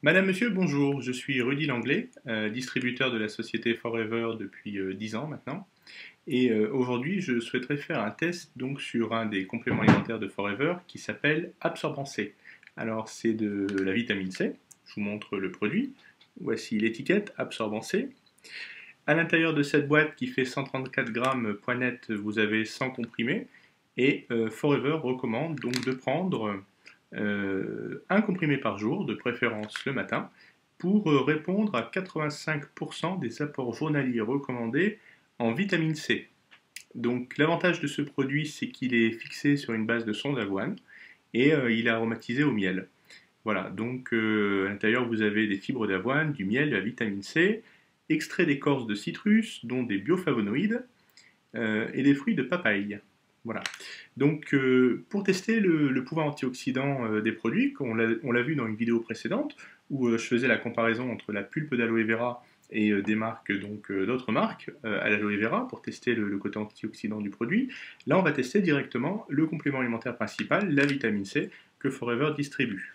Madame, Monsieur, bonjour. Je suis Rudy Langlais, distributeur de la société Forever depuis 10 ans maintenant. Et aujourd'hui, je souhaiterais faire un test donc sur un des compléments alimentaires de Forever qui s'appelle Absorbant C. Alors, c'est de la vitamine C. Je vous montre le produit. Voici l'étiquette Absorbant C. À l'intérieur de cette boîte qui fait 134 grammes point net, vous avez 100 comprimés. Et Forever recommande donc de prendre un comprimé par jour, de préférence le matin, pour répondre à 85% des apports journaliers recommandés en vitamine C. Donc l'avantage de ce produit, c'est qu'il est fixé sur une base de son d'avoine et il est aromatisé au miel. Voilà, donc à l'intérieur vous avez des fibres d'avoine, du miel, de la vitamine C, extrait d'écorce de citrus, dont des bioflavonoïdes, et des fruits de papaye. Voilà. Donc, pour tester le pouvoir antioxydant des produits, on l'a vu dans une vidéo précédente, où je faisais la comparaison entre la pulpe d'aloe vera et des marques, donc d'autres marques à l'aloe vera, pour tester le côté antioxydant du produit. Là, on va tester directement le complément alimentaire principal, la vitamine C, que Forever distribue.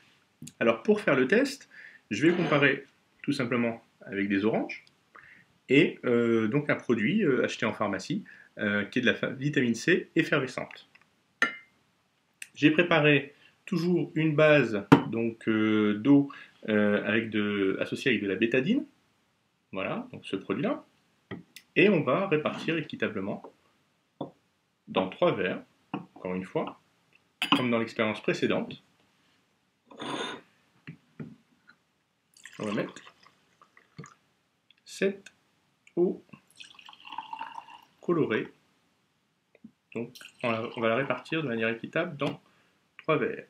Alors, pour faire le test, je vais comparer tout simplement avec des oranges, et donc un produit acheté en pharmacie qui est de la vitamine C effervescente. J'ai préparé toujours une base donc d'eau associée avec de la bétadine, voilà, donc ce produit-là, et on va répartir équitablement dans 3 verres, encore une fois, comme dans l'expérience précédente. On va mettre cette eau colorée, donc on va la répartir de manière équitable dans 3 verres.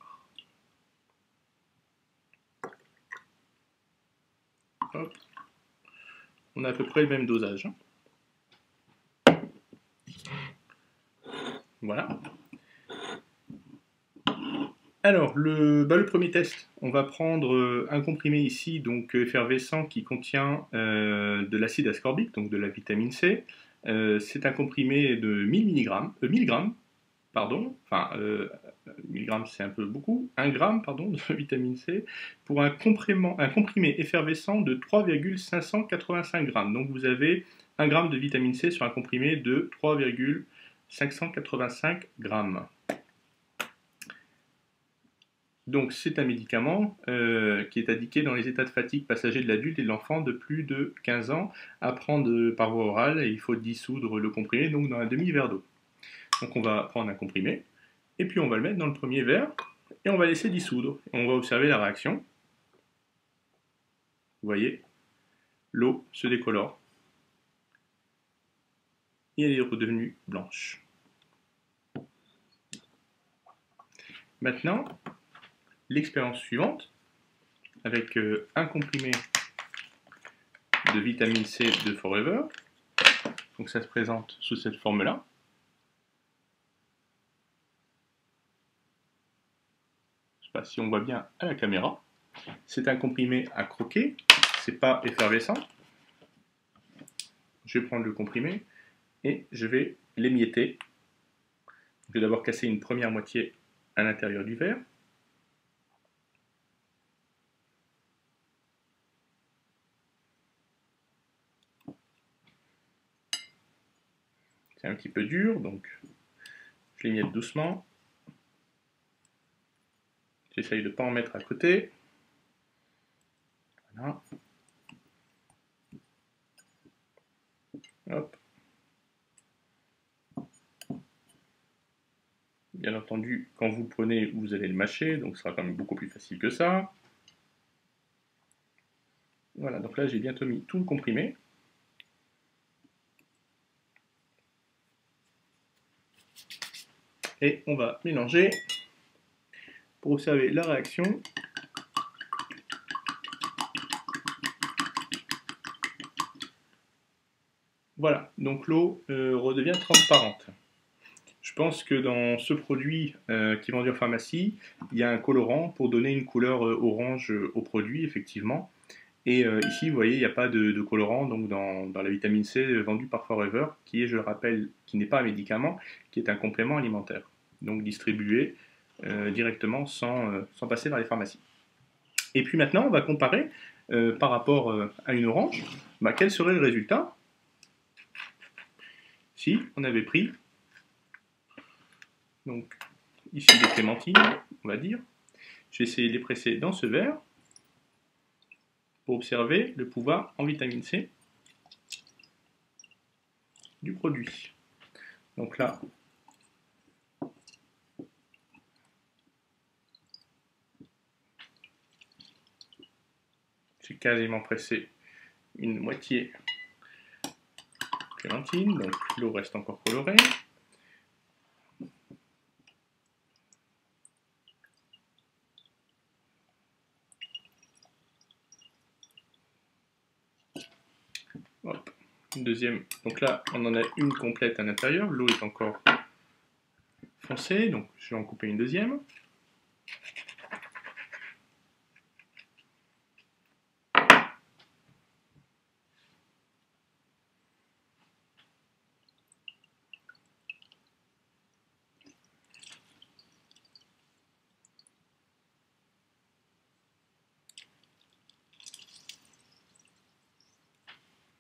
Hop. On a à peu près le même dosage. Voilà. Alors, le premier test, on va prendre un comprimé ici, donc effervescent, qui contient de l'acide ascorbique, donc de la vitamine C. C'est un comprimé de 1000 grammes, pardon, enfin, 1000 grammes c'est un peu beaucoup, 1 gramme, pardon, de vitamine C, pour un comprimé effervescent de 3,585 grammes. Donc vous avez 1 gramme de vitamine C sur un comprimé de 3,585 grammes. Donc c'est un médicament qui est indiqué dans les états de fatigue passagers de l'adulte et de l'enfant de plus de 15 ans à prendre par voie orale, et il faut dissoudre le comprimé donc dans un demi-verre d'eau. Donc on va prendre un comprimé et puis on va le mettre dans le premier verre et on va laisser dissoudre. Et on va observer la réaction. Vous voyez, l'eau se décolore et elle est redevenue blanche. Maintenant, l'expérience suivante, avec un comprimé de vitamine C de Forever. Donc ça se présente sous cette forme-là. Je ne sais pas si on voit bien à la caméra. C'est un comprimé à croquer, c'est pas effervescent. Je vais prendre le comprimé et je vais l'émietter. Je vais d'abord casser une première moitié à l'intérieur du verre. C'est un petit peu dur, donc je l'émiette doucement. J'essaye de ne pas en mettre à côté. Voilà. Hop. Bien entendu, quand vous le prenez, vous allez le mâcher, donc ce sera quand même beaucoup plus facile que ça. Voilà, donc là j'ai bientôt mis tout le comprimé. Et on va mélanger pour observer la réaction. Voilà, donc l'eau redevient transparente. Je pense que dans ce produit qui est vendu en pharmacie, il y a un colorant pour donner une couleur orange au produit, effectivement. Et ici, vous voyez, il n'y a pas de colorant donc dans la vitamine C vendue par Forever, qui est, je le rappelle, qui n'est pas un médicament, qui est un complément alimentaire, donc distribué directement sans passer par les pharmacies. Et puis maintenant, on va comparer par rapport à une orange, quel serait le résultat si on avait pris, donc ici des clémentines, on va dire. Je vais essayer de les presser dans ce verre pour observer le pouvoir en vitamine C du produit. Donc là, j'ai quasiment pressé une moitié clémentine, donc l'eau reste encore colorée. Hop, une deuxième. Donc là, on en a une complète à l'intérieur, l'eau est encore foncée, donc je vais en couper une deuxième.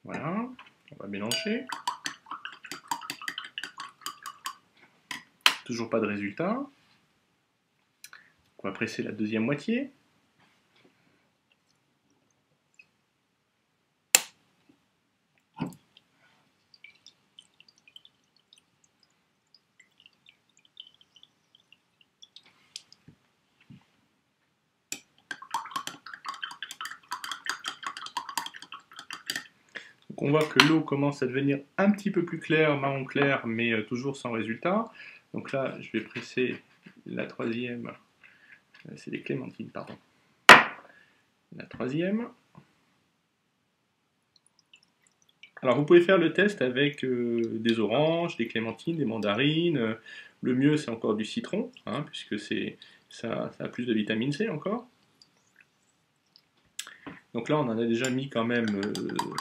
Voilà, on va mélanger. Toujours pas de résultat. On va presser la deuxième moitié. Donc on voit que l'eau commence à devenir un petit peu plus claire, marron clair, mais toujours sans résultat. Donc là, je vais presser la troisième. C'est des clémentines, pardon. La troisième. Alors vous pouvez faire le test avec des oranges, des clémentines, des mandarines. Le mieux c'est encore du citron, hein, puisque ça a plus de vitamine C encore. Donc là on en a déjà mis quand même,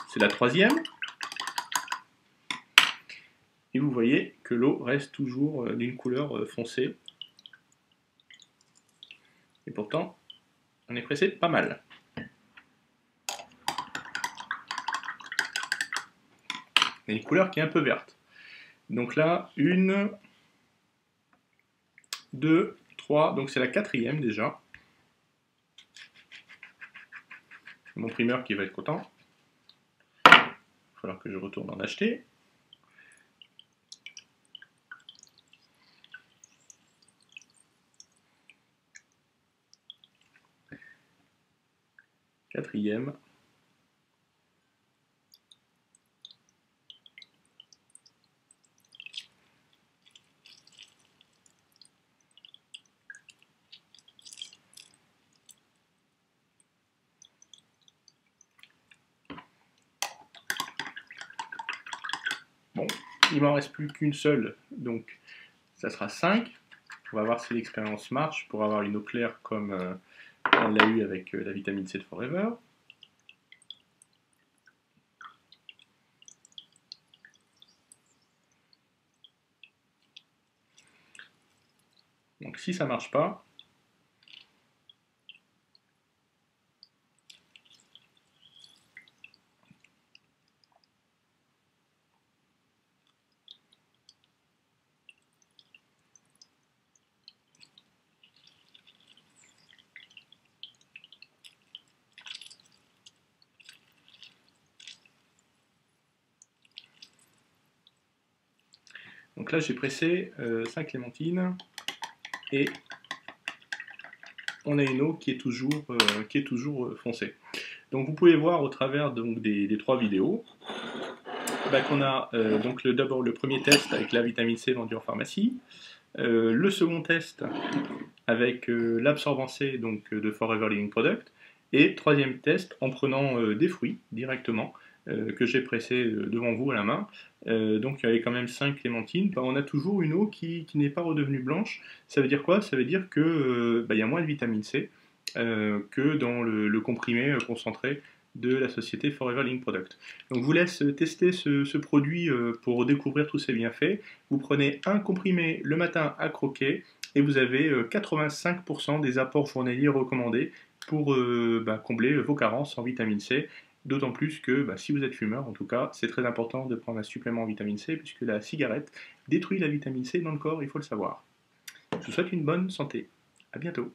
c'est la troisième. Et vous voyez que l'eau reste toujours d'une couleur foncée. Et pourtant, on est pressé pas mal. Il y a une couleur qui est un peu verte. Donc là, 1, 2, 3, donc c'est la quatrième déjà. Mon primeur qui va être content. Il va falloir que je retourne en acheter. Quatrième. Bon, il m'en reste plus qu'une seule, donc ça sera 5. On va voir si l'expérience marche pour avoir une eau claire comme on l'a eu avec la vitamine C de Forever. Donc si ça ne marche pas, donc là j'ai pressé 5 clémentines et on a une eau qui est toujours foncée. Donc vous pouvez voir au travers donc, des 3 vidéos qu'on a donc d'abord le premier test avec la vitamine C vendue en pharmacie, le second test avec l'absorbant C donc, de Forever Living Product, et troisième test en prenant des fruits directement que j'ai pressé devant vous à la main. Donc il y avait quand même 5 clémentines. On a toujours une eau qui n'est pas redevenue blanche. Ça veut dire quoi? Ça veut dire que y a moins de vitamine C que dans le comprimé concentré de la société Forever Living Product. Donc je vous laisse tester ce produit pour découvrir tous ses bienfaits. Vous prenez un comprimé le matin à croquer et vous avez 85% des apports journaliers recommandés pour combler vos carences en vitamine C. D'autant plus que si vous êtes fumeur, en tout cas, c'est très important de prendre un supplément en vitamine C puisque la cigarette détruit la vitamine C dans le corps, il faut le savoir. Je vous souhaite une bonne santé. À bientôt.